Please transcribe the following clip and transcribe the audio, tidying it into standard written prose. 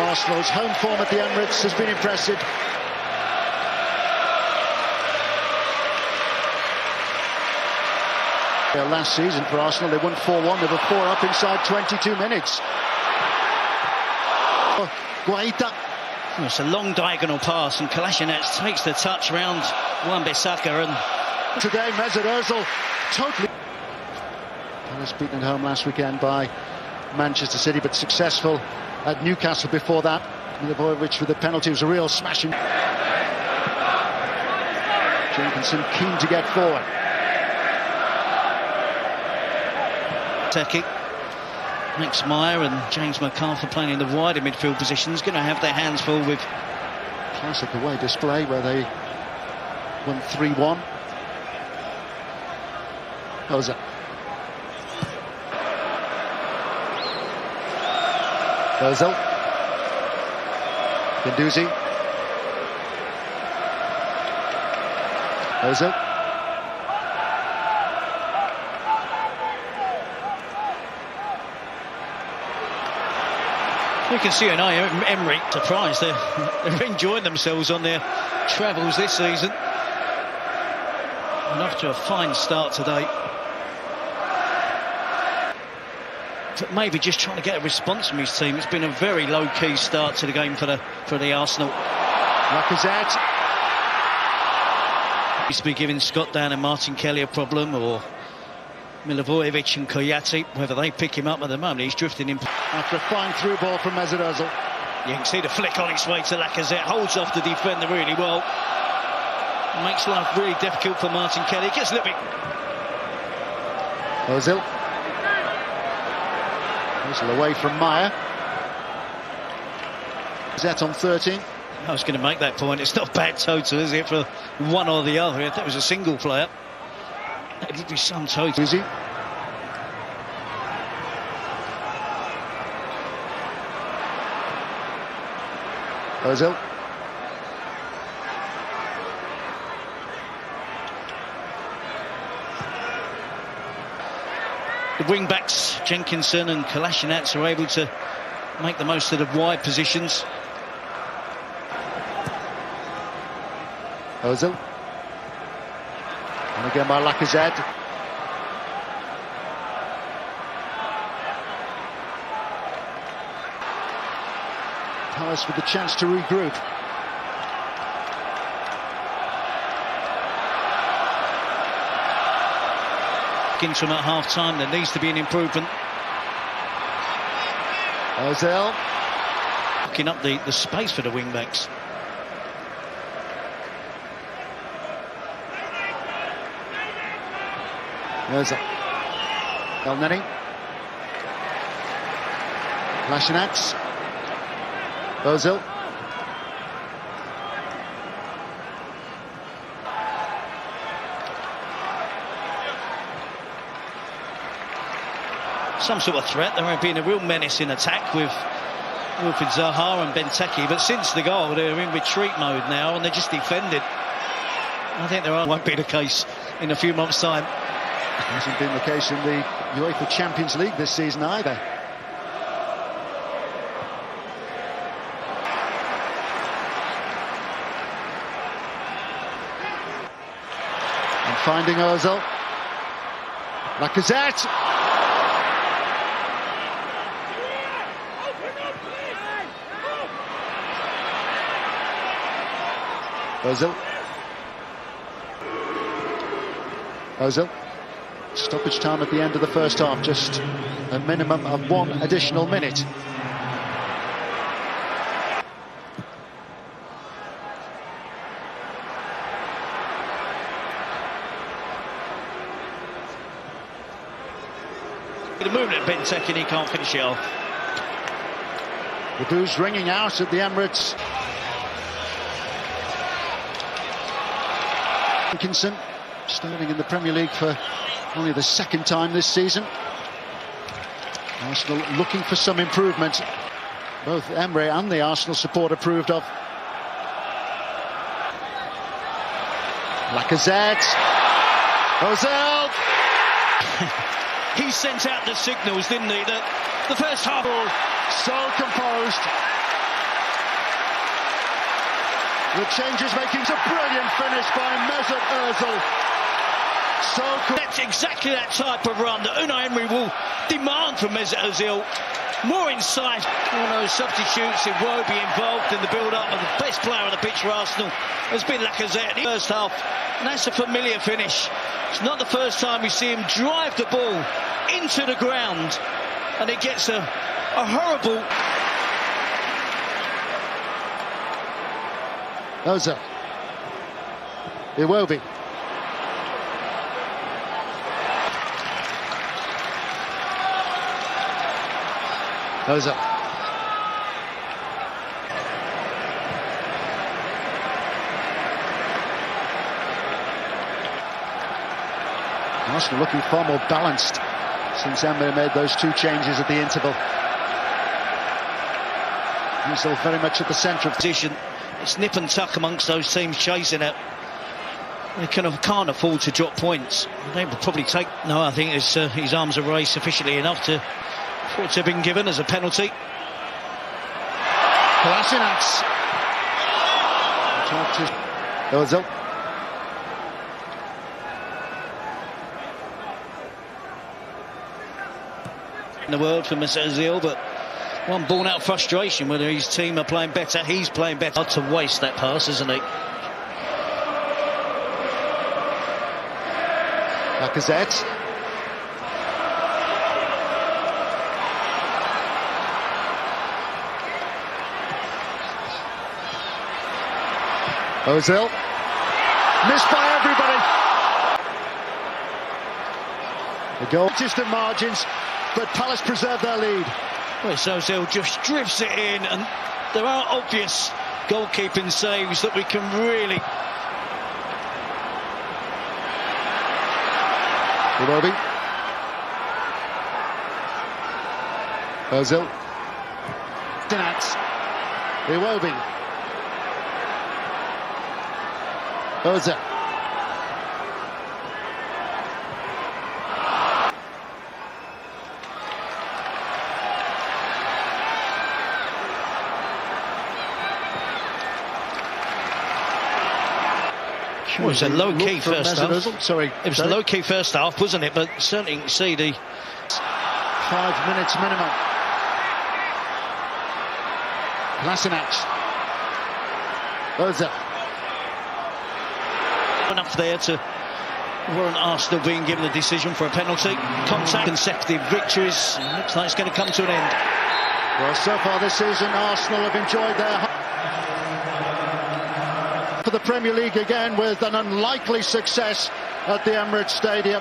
Arsenal's home form at the Emirates has been impressive. Last season for Arsenal, they won 4-1. They were 4 up inside 22 minutes. Guaita. It's a long diagonal pass, and Kolasinac takes the touch round Wan-Bissaka. And today, Mesut Özil totally. Palace beaten at home last weekend by Manchester City, but successful at Newcastle before that. Milivojevic with the penalty was a real smashing. Jenkinson keen to get forward. Teki, Max Meyer and James McArthur playing in the wider midfield positions, going to have their hands full with classic away display where they won 3-1. Özil. Özil. Guendouzi. Özil. You can see Emery surprised. They're enjoying themselves on their travels this season. And off to a fine start today. But maybe just trying to get a response from his team. It's been a very low-key start to the game for the Arsenal. Lacazette. Used to be giving Scott Dan and Martin Kelly a problem, or Milivojevic and Koyati, whether they pick him up at the moment. He's drifting in. After a fine through ball from Mesut Özil. You can see the flick on its way to Lacazette. Holds off the defender really well. Makes life really difficult for Martin Kelly. Gets a little bit. Özil. Özil away from Meyer. Zet on 13. I was going to make that point. It's not bad total, is it, for one or the other? If that was a single player, it would be some total. Easy. Özil. The wing-backs, Jenkinson and Kolasinac, are able to make the most of the wide positions. Özil. And again by Lacazette. Palace with the chance to regroup. From at half-time, there needs to be an improvement. Özil. Looking up the space for the wing-backs. Özil. El Neni. Kolasinac. Özil. Some sort of threat. There have been a real menace in attack with Wilfried Zaha and Benteke, but since the goal they're in retreat mode now and they're just defending. I think won't be the case in a few months' time. Hasn't been the case in the UEFA Champions League this season either. And finding Özil. Lacazette. Özil. Özil. Stoppage time at the end of the first half, just a minimum of 1 additional minute. The movement at Benteke and he can't finish it off. The boos ringing out at the Emirates. Jenkinson starting in the Premier League for only the 2nd time this season. Arsenal looking for some improvement. Both Emery and the Arsenal support approved of. Lacazette. Özil. He sent out the signals, didn't he? That the first half. So composed. The change is making a brilliant finish by Mesut Özil. So cool. That's exactly that type of run that Unai Emery will demand from Mesut Özil. More inside. One of those substitutes, Iwobi involved in the build-up, and the best player on the pitch for Arsenal has been Lacazette in the first half. And that's a familiar finish. It's not the first time we see him drive the ball into the ground, and it gets a horrible... Özil. Iwobi. Özil. Arsenal looking far more balanced since Emery made those two changes at the interval. Özil very much at the centre of position. It's nip and tuck amongst those teams chasing it. They can't afford to drop points. They will probably take... No, I think his arms are raised sufficiently enough for it to have been given as a penalty. Kolasinac. Özil. In the world for Mesut Özil, but one born out frustration. Whether his team are playing better, he's playing better. Hard to waste that pass, isn't he? Lacazette. Özil. Missed by everybody. The goal distant margins, but Palace preserve their lead. Well, Özil just drifts it in, and there are obvious goalkeeping saves that we can really... Iwobi. Özil. Iwobi. Özil. Well, it was a low-key first half. Sorry, it was a low-key first half, wasn't it? But certainly you can see the 5 minutes minimum. Kolasinac. Özil. Enough there to warrant Arsenal being given the decision for a penalty. Contact, consecutive victories. Looks like it's going to come to an end. Well, so far this season, Arsenal have enjoyed their... for the Premier League again with an unlikely success at the Emirates Stadium.